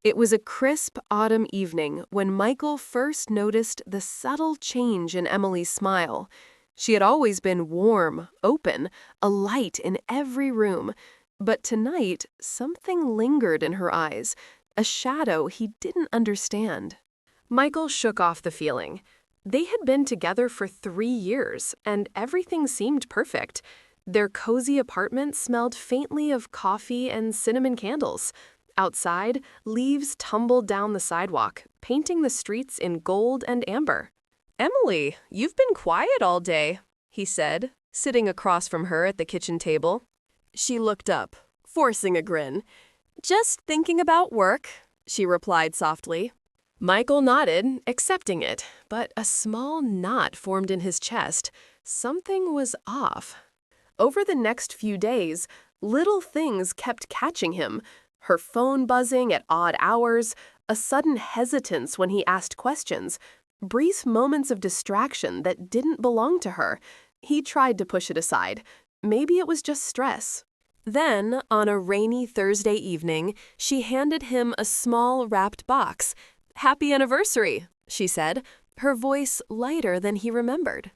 It was a crisp autumn evening when Michael first noticed the subtle change in Emily's smile. She had always been warm, open, a light in every room. But tonight, something lingered in her eyes, a shadow he didn't understand. Michael shook off the feeling. They had been together for 3 years, and everything seemed perfect. Their cozy apartment smelled faintly of coffee and cinnamon candles. Outside, leaves tumbled down the sidewalk, painting the streets in gold and amber. "Emily, you've been quiet all day," he said, sitting across from her at the kitchen table. She looked up, forcing a grin. "Just thinking about work," she replied softly. Michael nodded, accepting it, but a small knot formed in his chest. Something was off. Over the next few days, little things kept catching him. Her phone buzzing at odd hours, a sudden hesitance when he asked questions, brief moments of distraction that didn't belong to her. He tried to push it aside. Maybe it was just stress. Then, on a rainy Thursday evening, she handed him a small wrapped box. "Happy anniversary," she said, her voice lighter than he remembered.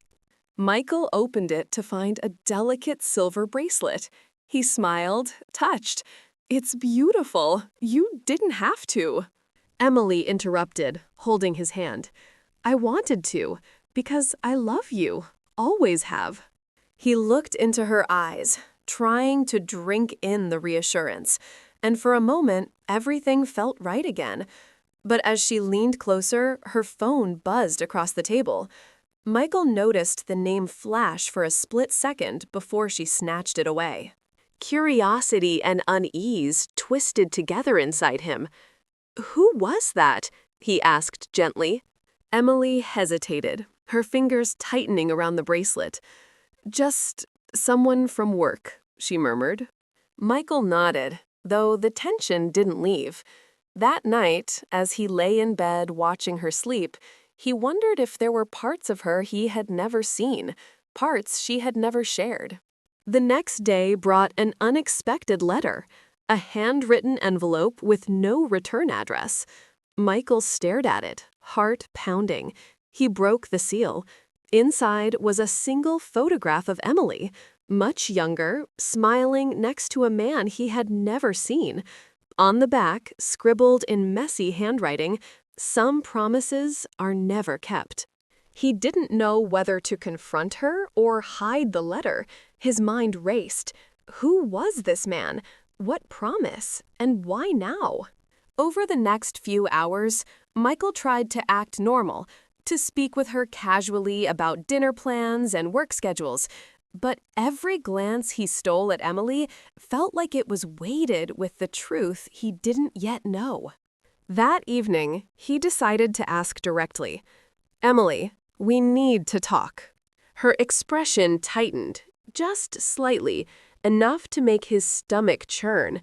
Michael opened it to find a delicate silver bracelet. He smiled, touched. "It's beautiful. You didn't have to." Emily interrupted, holding his hand. "I wanted to, because I love you. Always have." He looked into her eyes, trying to drink in the reassurance, and for a moment, everything felt right again. But as she leaned closer, her phone buzzed across the table. Michael noticed the name flash for a split second before she snatched it away. Curiosity and unease twisted together inside him. "Who was that?" he asked gently. Emily hesitated, her fingers tightening around the bracelet. "Just someone from work," she murmured. Michael nodded, though the tension didn't leave. That night, as he lay in bed watching her sleep, he wondered if there were parts of her he had never seen, parts she had never shared. The next day brought an unexpected letter, a handwritten envelope with no return address. Michael stared at it, heart pounding. He broke the seal. Inside was a single photograph of Emily, much younger, smiling next to a man he had never seen. On the back, scribbled in messy handwriting, "Some promises are never kept." He didn't know whether to confront her or hide the letter. His mind raced. Who was this man? What promise? And why now? Over the next few hours, Michael tried to act normal, to speak with her casually about dinner plans and work schedules. But every glance he stole at Emily felt like it was weighted with the truth he didn't yet know. That evening, he decided to ask directly, "Emily, we need to talk." Her expression tightened, just slightly, enough to make his stomach churn.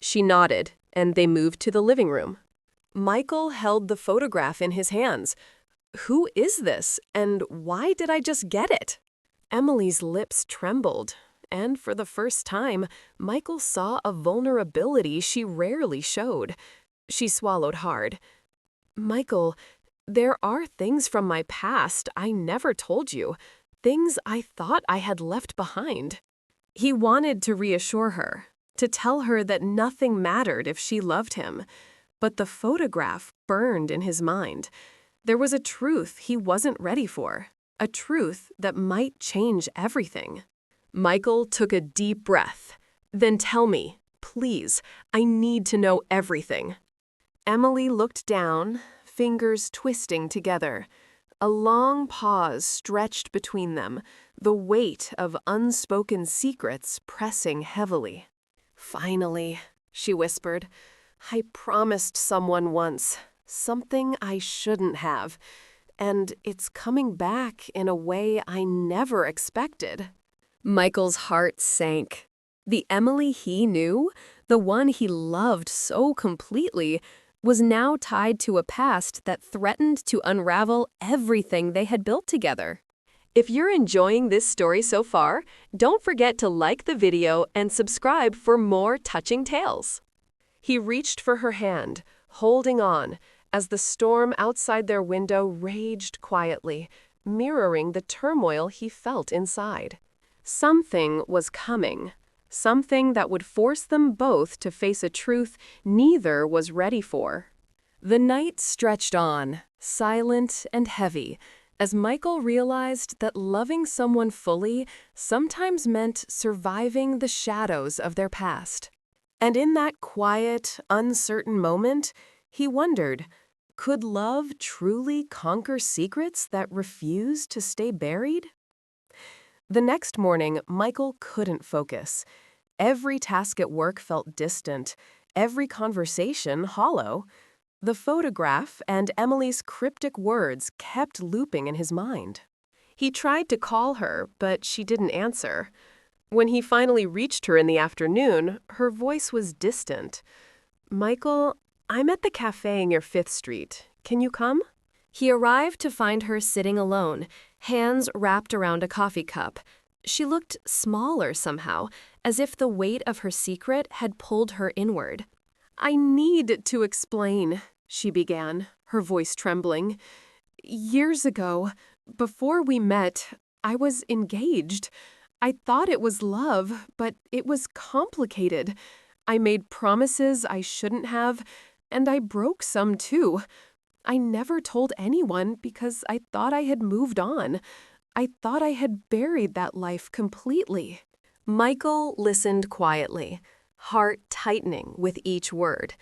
She nodded, and they moved to the living room. Michael held the photograph in his hands. "Who is this, and why did I just get it?" Emily's lips trembled, and for the first time, Michael saw a vulnerability she rarely showed. She swallowed hard. "Michael, there are things from my past I never told you, things I thought I had left behind." He wanted to reassure her, to tell her that nothing mattered if she loved him, but the photograph burned in his mind. There was a truth he wasn't ready for, a truth that might change everything. Michael took a deep breath. "Then tell me, please, I need to know everything." Emily looked down, fingers twisting together. A long pause stretched between them, the weight of unspoken secrets pressing heavily. "Finally," she whispered, "I promised someone once, something I shouldn't have, and it's coming back in a way I never expected." Michael's heart sank. The Emily he knew, the one he loved so completely, was now tied to a past that threatened to unravel everything they had built together. If you're enjoying this story so far, don't forget to like the video and subscribe for more touching tales. He reached for her hand, holding on, as the storm outside their window raged quietly, mirroring the turmoil he felt inside. Something was coming. Something that would force them both to face a truth neither was ready for. The night stretched on, silent and heavy, as Michael realized that loving someone fully sometimes meant surviving the shadows of their past. And in that quiet, uncertain moment, he wondered, could love truly conquer secrets that refused to stay buried? The next morning, Michael couldn't focus. Every task at work felt distant, every conversation hollow. The photograph and Emily's cryptic words kept looping in his mind. He tried to call her, but she didn't answer. When he finally reached her in the afternoon, her voice was distant. "Michael, I'm at the cafe near 5th Street. Can you come?" He arrived to find her sitting alone, hands wrapped around a coffee cup. She looked smaller somehow, as if the weight of her secret had pulled her inward. "I need to explain," she began, her voice trembling. "Years ago, before we met, I was engaged. I thought it was love, but it was complicated. I made promises I shouldn't have, and I broke some too. I never told anyone because I thought I had moved on. I thought I had buried that life completely." Michael listened quietly, heart tightening with each word.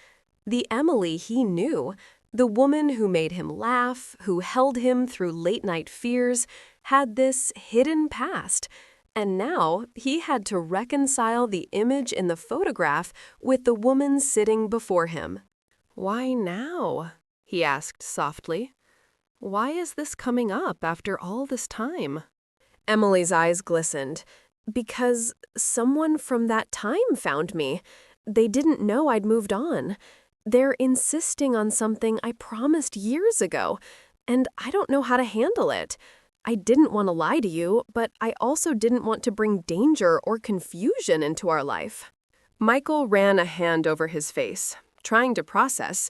The Emily he knew, the woman who made him laugh, who held him through late-night fears, had this hidden past. And now he had to reconcile the image in the photograph with the woman sitting before him. "Why now?" he asked softly. "Why is this coming up after all this time?" Emily's eyes glistened. "Because someone from that time found me. They didn't know I'd moved on. They're insisting on something I promised years ago, and I don't know how to handle it. I didn't want to lie to you, but I also didn't want to bring danger or confusion into our life." Michael ran a hand over his face, trying to process.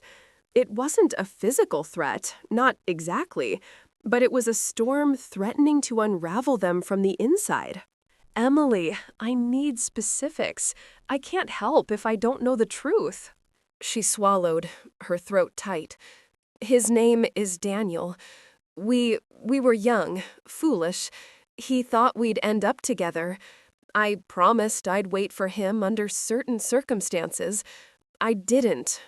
It wasn't a physical threat, not exactly, but it was a storm threatening to unravel them from the inside. "Emily, I need specifics. I can't help if I don't know the truth." She swallowed, her throat tight. "His name is Daniel. We were young, foolish. He thought we'd end up together. I promised I'd wait for him under certain circumstances. I didn't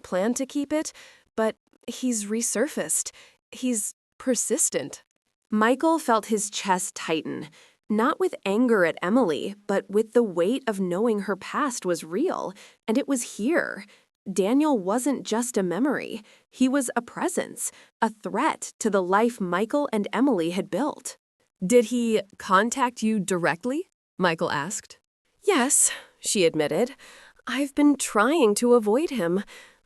plan to keep it, but he's resurfaced. He's persistent." Michael felt his chest tighten, not with anger at Emily, but with the weight of knowing her past was real, and it was here. Daniel wasn't just a memory. He was a presence, a threat to the life Michael and Emily had built. "Did he contact you directly?" Michael asked. "Yes," she admitted. "I've been trying to avoid him.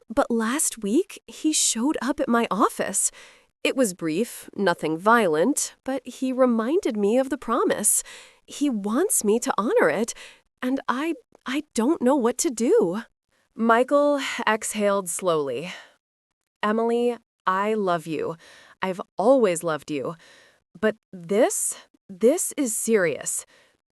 But last week, he showed up at my office. It was brief, nothing violent, but he reminded me of the promise. He wants me to honor it, and I don't know what to do." Michael exhaled slowly. "Emily, I love you. I've always loved you. But this is serious.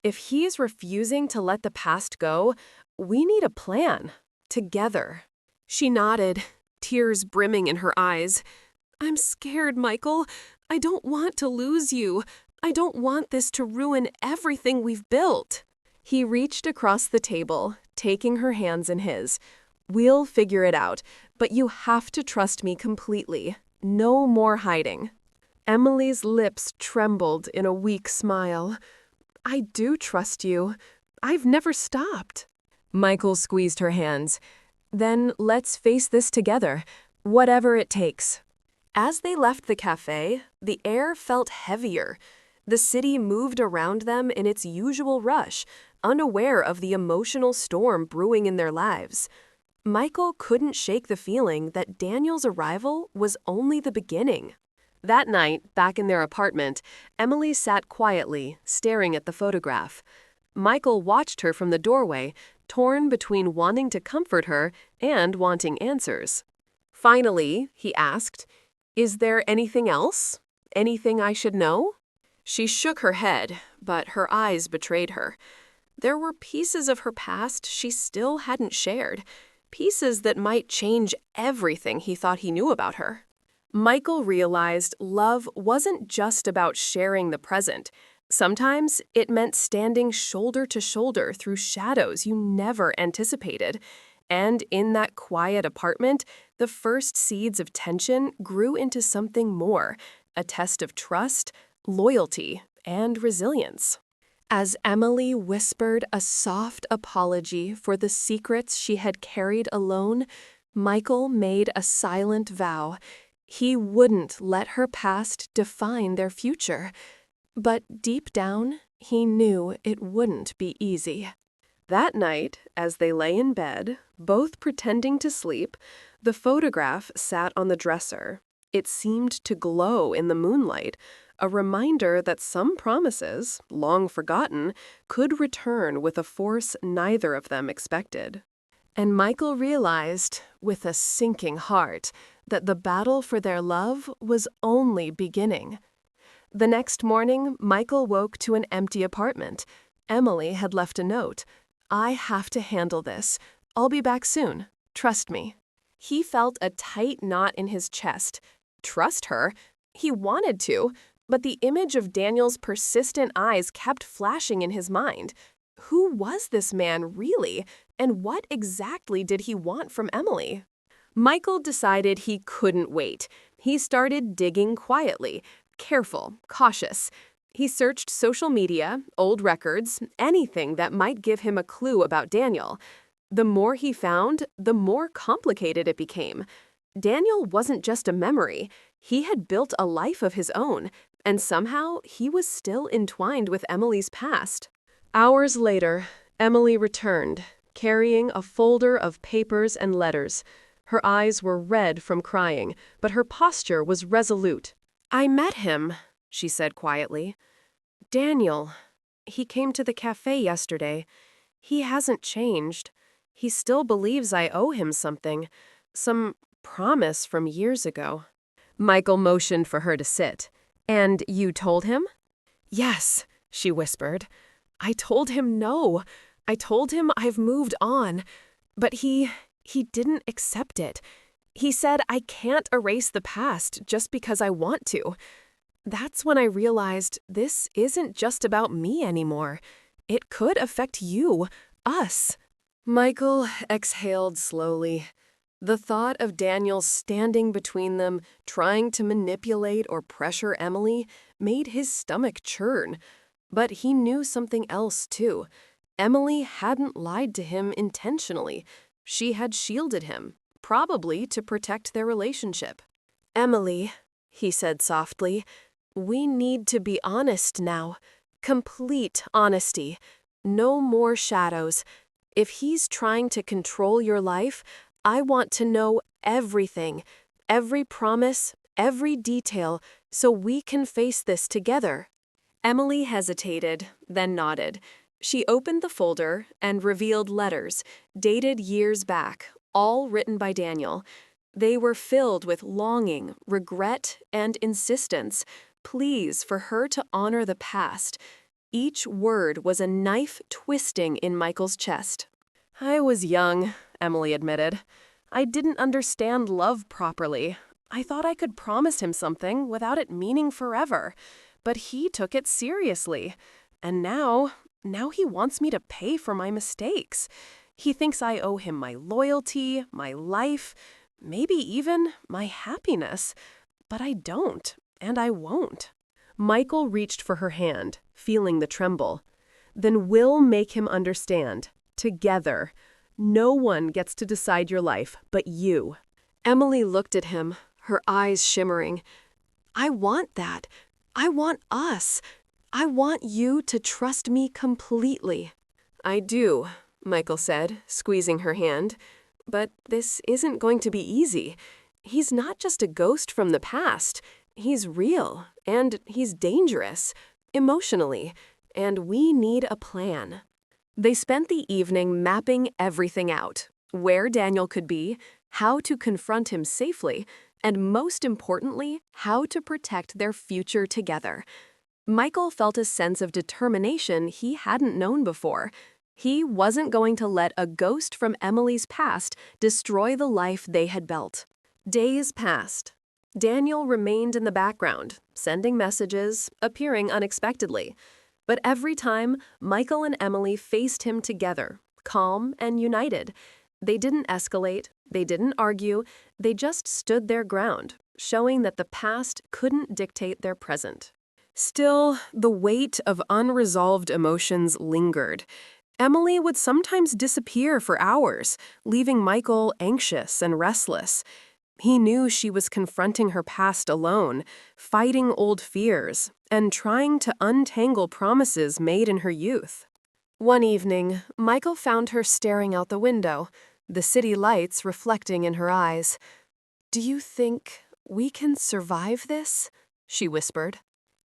If he's refusing to let the past go, we need a plan. Together." She nodded, tears brimming in her eyes. "I'm scared, Michael. I don't want to lose you. I don't want this to ruin everything we've built." He reached across the table, taking her hands in his. "We'll figure it out, but you have to trust me completely. No more hiding." Emily's lips trembled in a weak smile. "I do trust you. I've never stopped." Michael squeezed her hands. "Then let's face this together, whatever it takes." As they left the cafe, the air felt heavier. The city moved around them in its usual rush, unaware of the emotional storm brewing in their lives. Michael couldn't shake the feeling that Daniel's arrival was only the beginning. That night, back in their apartment, Emily sat quietly, staring at the photograph. Michael watched her from the doorway, torn between wanting to comfort her and wanting answers. Finally, he asked, "Is there anything else? Anything I should know?" She shook her head, but her eyes betrayed her. There were pieces of her past she still hadn't shared, pieces that might change everything he thought he knew about her. Michael realized love wasn't just about sharing the present. Sometimes it meant standing shoulder to shoulder through shadows you never anticipated. And in that quiet apartment, the first seeds of tension grew into something more, a test of trust, loyalty, and resilience. As Emily whispered a soft apology for the secrets she had carried alone, Michael made a silent vow. He wouldn't let her past define their future. But deep down, he knew it wouldn't be easy. That night, as they lay in bed, both pretending to sleep, the photograph sat on the dresser. It seemed to glow in the moonlight, a reminder that some promises, long forgotten, could return with a force neither of them expected. And Michael realized, with a sinking heart, that the battle for their love was only beginning. The next morning, Michael woke to an empty apartment. Emily had left a note. "I have to handle this. I'll be back soon. Trust me." He felt a tight knot in his chest. Trust her? He wanted to, but the image of Daniel's persistent eyes kept flashing in his mind. Who was this man really, and what exactly did he want from Emily? Michael decided he couldn't wait. He started digging quietly, careful, cautious. He searched social media, old records, anything that might give him a clue about Daniel. The more he found, the more complicated it became. Daniel wasn't just a memory. He had built a life of his own, and somehow he was still entwined with Emily's past. Hours later, Emily returned, carrying a folder of papers and letters. Her eyes were red from crying, but her posture was resolute. "I met him," she said quietly. "Daniel. He came to the cafe yesterday. He hasn't changed. He still believes I owe him something. Some promise from years ago." Michael motioned for her to sit. "And you told him?" "Yes," she whispered. "I told him no. I told him I've moved on. But he didn't accept it. He said I can't erase the past just because I want to. That's when I realized this isn't just about me anymore. It could affect you, us." Michael exhaled slowly. The thought of Daniel standing between them, trying to manipulate or pressure Emily, made his stomach churn. But he knew something else, too. Emily hadn't lied to him intentionally. She had shielded him, probably to protect their relationship. "Emily," he said softly, "we need to be honest now. Complete honesty. No more shadows. If he's trying to control your life, I want to know everything, every promise, every detail, so we can face this together." Emily hesitated, then nodded. She opened the folder and revealed letters, dated years back, all written by Daniel. They were filled with longing, regret, and insistence, pleas for her to honor the past. Each word was a knife twisting in Michael's chest. "I was young," Emily admitted. "I didn't understand love properly. I thought I could promise him something without it meaning forever. But he took it seriously. And now he wants me to pay for my mistakes. He thinks I owe him my loyalty, my life, maybe even my happiness. But I don't, and I won't." Michael reached for her hand, feeling the tremble. "Then we'll make him understand. Together. No one gets to decide your life but you." Emily looked at him, her eyes shimmering. "I want that. I want us. I want you to trust me completely." "I do," Michael said, squeezing her hand. "But this isn't going to be easy. He's not just a ghost from the past. He's real, and he's dangerous, emotionally, and we need a plan." They spent the evening mapping everything out: where Daniel could be, how to confront him safely, and most importantly, how to protect their future together. Michael felt a sense of determination he hadn't known before. He wasn't going to let a ghost from Emily's past destroy the life they had built. Days passed. Daniel remained in the background, sending messages, appearing unexpectedly. But every time, Michael and Emily faced him together, calm and united. They didn't escalate, they didn't argue, they just stood their ground, showing that the past couldn't dictate their present. Still, the weight of unresolved emotions lingered. Emily would sometimes disappear for hours, leaving Michael anxious and restless. He knew she was confronting her past alone, fighting old fears, and trying to untangle promises made in her youth. One evening, Michael found her staring out the window, the city lights reflecting in her eyes. "Do you think we can survive this?" she whispered.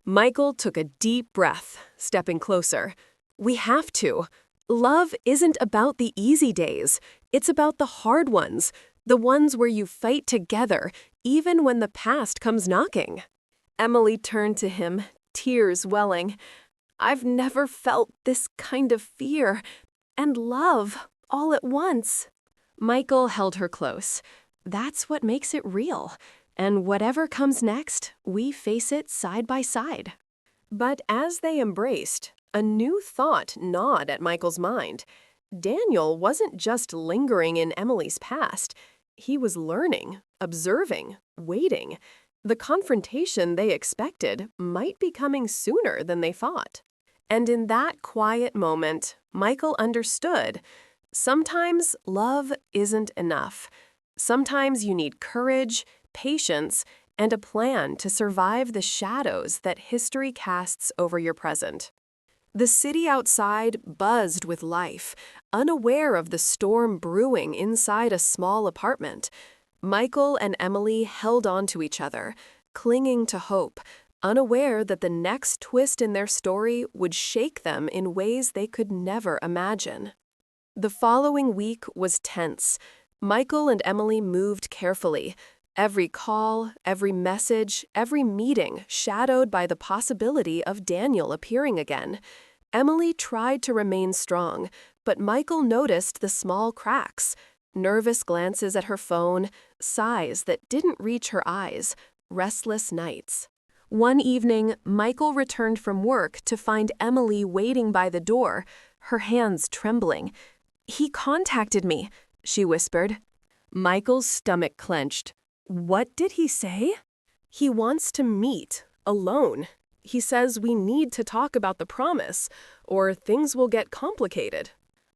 Michael took a deep breath, stepping closer. "We have to. Love isn't about the easy days. It's about the hard ones, the ones where you fight together, even when the past comes knocking." Emily turned to him, tears welling. "I've never felt this kind of fear and love all at once." Michael held her close. "That's what makes it real. And whatever comes next, we face it side by side." But as they embraced, a new thought gnawed at Michael's mind. Daniel wasn't just lingering in Emily's past. He was learning, observing, waiting. The confrontation they expected might be coming sooner than they thought. And in that quiet moment, Michael understood. Sometimes love isn't enough. Sometimes you need courage, patience, and a plan to survive the shadows that history casts over your present. The city outside buzzed with life, unaware of the storm brewing inside a small apartment. Michael and Emily held on to each other, clinging to hope, unaware that the next twist in their story would shake them in ways they could never imagine. The following week was tense. Michael and Emily moved carefully. Every call, every message, every meeting shadowed by the possibility of Daniel appearing again. Emily tried to remain strong, but Michael noticed the small cracks, nervous glances at her phone, sighs that didn't reach her eyes, restless nights. One evening, Michael returned from work to find Emily waiting by the door, her hands trembling. "He contacted me," she whispered. Michael's stomach clenched. "What did he say?" "He wants to meet, alone. He says we need to talk about the promise, or things will get complicated."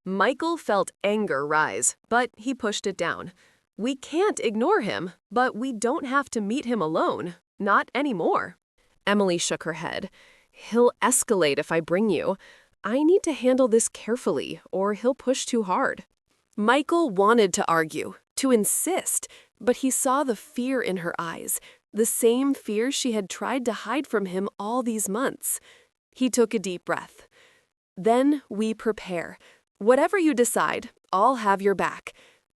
Michael felt anger rise, but he pushed it down. "We can't ignore him, but we don't have to meet him alone. Not anymore." Emily shook her head. "He'll escalate if I bring you. I need to handle this carefully, or he'll push too hard." Michael wanted to argue, to insist, but he saw the fear in her eyes, the same fear she had tried to hide from him all these months. He took a deep breath. "Then we prepare. Whatever you decide, I'll have your back.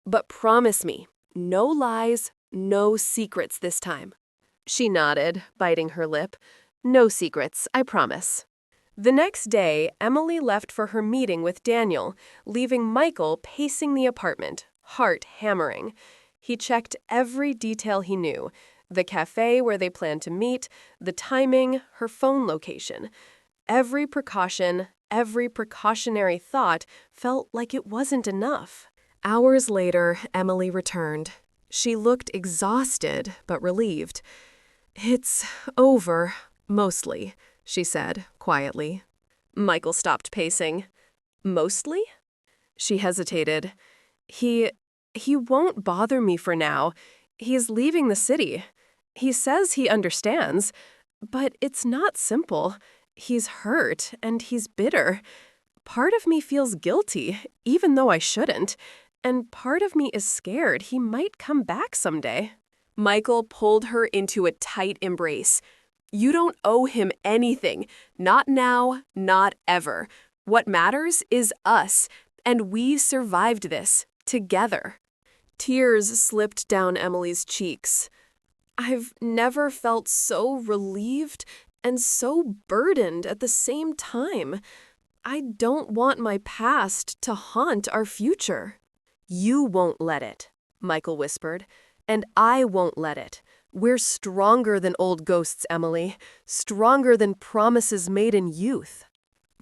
But promise me, no lies, no secrets this time." She nodded, biting her lip. "No secrets, I promise." The next day, Emily left for her meeting with Daniel, leaving Michael pacing the apartment, heart hammering. He checked every detail he knew: the cafe where they planned to meet, the timing, her phone location. Every precaution, every precautionary thought felt like it wasn't enough. Hours later, Emily returned. She looked exhausted but relieved. "It's over, mostly," she said, quietly. Michael stopped pacing. "Mostly?" She hesitated. He won't bother me for now. He's leaving the city. He says he understands, but it's not simple. He's hurt, and he's bitter. Part of me feels guilty, even though I shouldn't, and part of me is scared he might come back someday." Michael pulled her into a tight embrace. "You don't owe him anything. Not now, not ever. What matters is us, and we survived this, together." Tears slipped down Emily's cheeks. I've never felt so relieved and so burdened at the same time. I don't want my past to haunt our future. You won't let it, Michael whispered, and I won't let it. We're stronger than old ghosts, Emily, stronger than promises made in youth.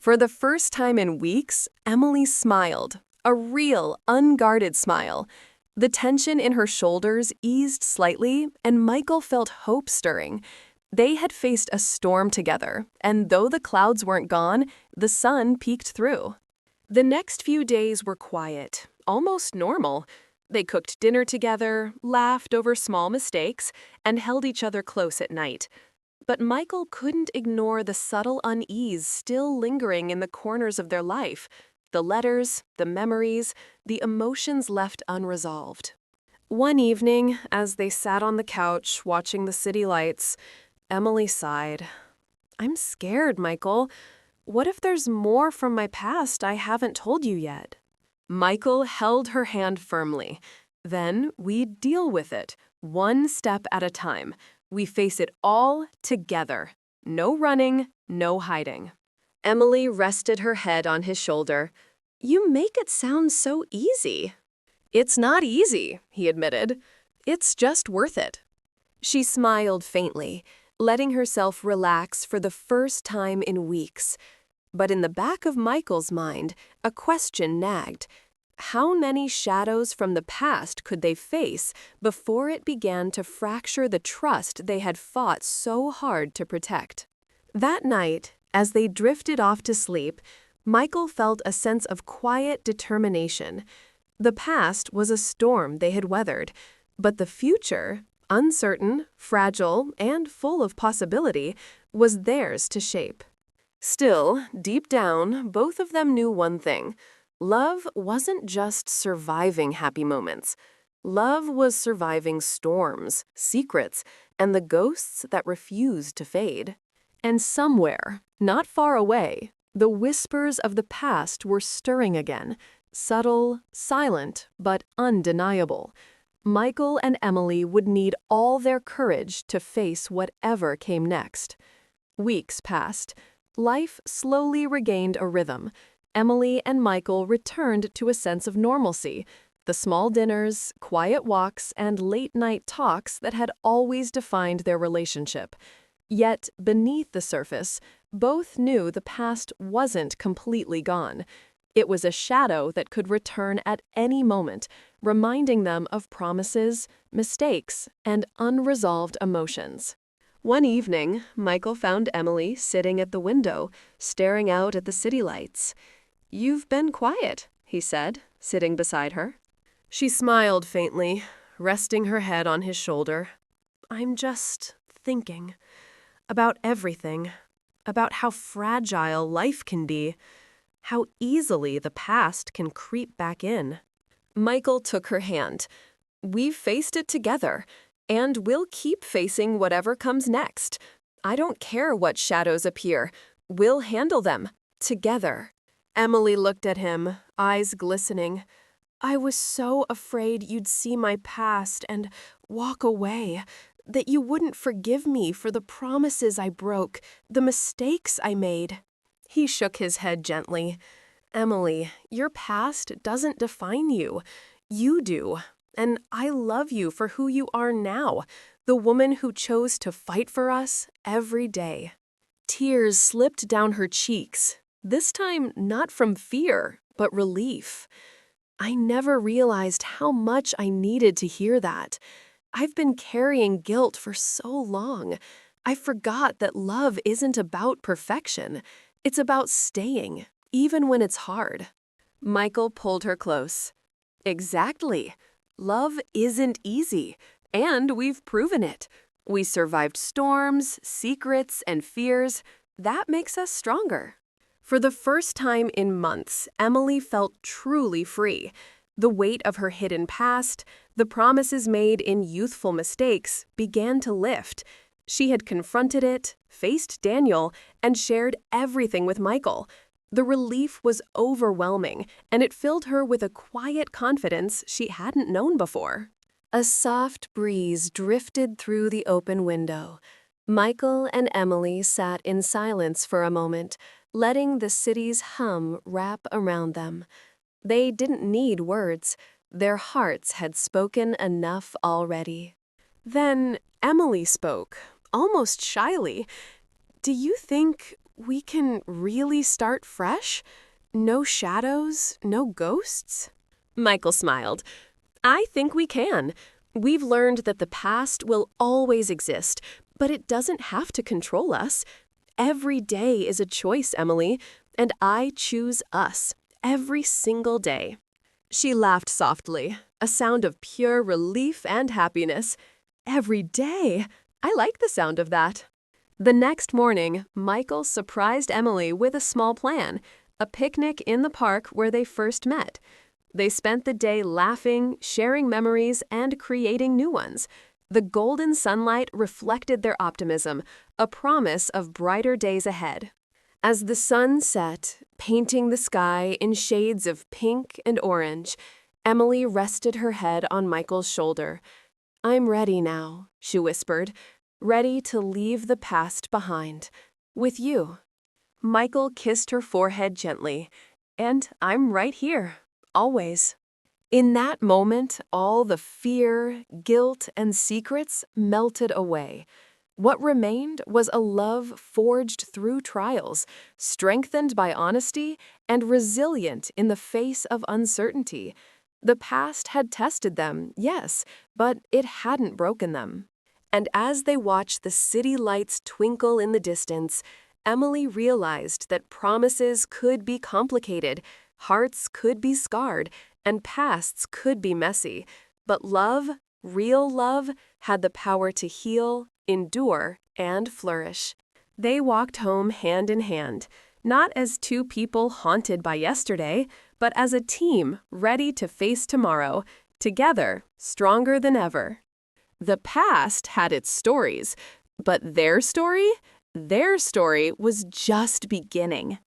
For the first time in weeks, Emily smiled, a real, unguarded smile. The tension in her shoulders eased slightly, and Michael felt hope stirring. They had faced a storm together, and though the clouds weren't gone, the sun peeked through. The next few days were quiet, almost normal. They cooked dinner together, laughed over small mistakes, and held each other close at night. But Michael couldn't ignore the subtle unease still lingering in the corners of their life, the letters, the memories, the emotions left unresolved. One evening, as they sat on the couch watching the city lights, Emily sighed. I'm scared, Michael. What if there's more from my past I haven't told you yet? Michael held her hand firmly. Then we deal with it, one step at a time. We face it all together. No running, no hiding. Emily rested her head on his shoulder. You make it sound so easy. It's not easy, he admitted. It's just worth it. She smiled faintly, letting herself relax for the first time in weeks. But in the back of Michael's mind, a question nagged. How many shadows from the past could they face before it began to fracture the trust they had fought so hard to protect? That night, as they drifted off to sleep, Michael felt a sense of quiet determination. The past was a storm they had weathered, but the future, uncertain, fragile, and full of possibility, was theirs to shape. Still, deep down, both of them knew one thing. Love wasn't just surviving happy moments. Love was surviving storms, secrets, and the ghosts that refused to fade. And somewhere, not far away, the whispers of the past were stirring again, subtle, silent, but undeniable. Michael and Emily would need all their courage to face whatever came next. Weeks passed. Life slowly regained a rhythm. Emily and Michael returned to a sense of normalcy, the small dinners, quiet walks, and late-night talks that had always defined their relationship. Yet, beneath the surface, both knew the past wasn't completely gone. It was a shadow that could return at any moment, reminding them of promises, mistakes, and unresolved emotions. One evening, Michael found Emily sitting at the window, staring out at the city lights. "You've been quiet," he said, sitting beside her. She smiled faintly, resting her head on his shoulder. "I'm just thinking about everything, about how fragile life can be, how easily the past can creep back in." Michael took her hand. "We've faced it together, and we'll keep facing whatever comes next. I don't care what shadows appear. We'll handle them, together." Emily looked at him, eyes glistening. "I was so afraid you'd see my past and walk away, that you wouldn't forgive me for the promises I broke, the mistakes I made." He shook his head gently. "Emily, your past doesn't define you. You do. And I love you for who you are now, the woman who chose to fight for us every day." Tears slipped down her cheeks, this time not from fear, but relief. "I never realized how much I needed to hear that. I've been carrying guilt for so long. I forgot that love isn't about perfection. It's about staying, even when it's hard." Michael pulled her close. "Exactly. Love isn't easy, and we've proven it. We survived storms, secrets, and fears. That makes us stronger." For the first time in months, Emily felt truly free. The weight of her hidden past, the promises made in youthful mistakes, began to lift. She had confronted it, faced Daniel, and shared everything with Michael. The relief was overwhelming, and it filled her with a quiet confidence she hadn't known before. A soft breeze drifted through the open window. Michael and Emily sat in silence for a moment, letting the city's hum wrap around them. They didn't need words. Their hearts had spoken enough already. Then Emily spoke, almost shyly. "Do you think we can really start fresh? No shadows, no ghosts?" Michael smiled. "I think we can. We've learned that the past will always exist, but it doesn't have to control us. Every day is a choice, Emily, and I choose us, every single day." She laughed softly, a sound of pure relief and happiness. Every day. I like the sound of that. The next morning, Michael surprised Emily with a small plan, a picnic in the park where they first met. They spent the day laughing, sharing memories, and creating new ones. The golden sunlight reflected their optimism, a promise of brighter days ahead. As the sun set, painting the sky in shades of pink and orange, Emily rested her head on Michael's shoulder. "I'm ready now," she whispered, "ready to leave the past behind. With you." Michael kissed her forehead gently. "And I'm right here, always." In that moment, all the fear, guilt, and secrets melted away. What remained was a love forged through trials, strengthened by honesty, and resilient in the face of uncertainty. The past had tested them, yes, but it hadn't broken them. And as they watched the city lights twinkle in the distance, Emily realized that promises could be complicated, hearts could be scarred, and pasts could be messy. But love, real love, had the power to heal, endure, and flourish. They walked home hand in hand, not as two people haunted by yesterday, but as a team ready to face tomorrow, together, stronger than ever. The past had its stories, but their story was just beginning.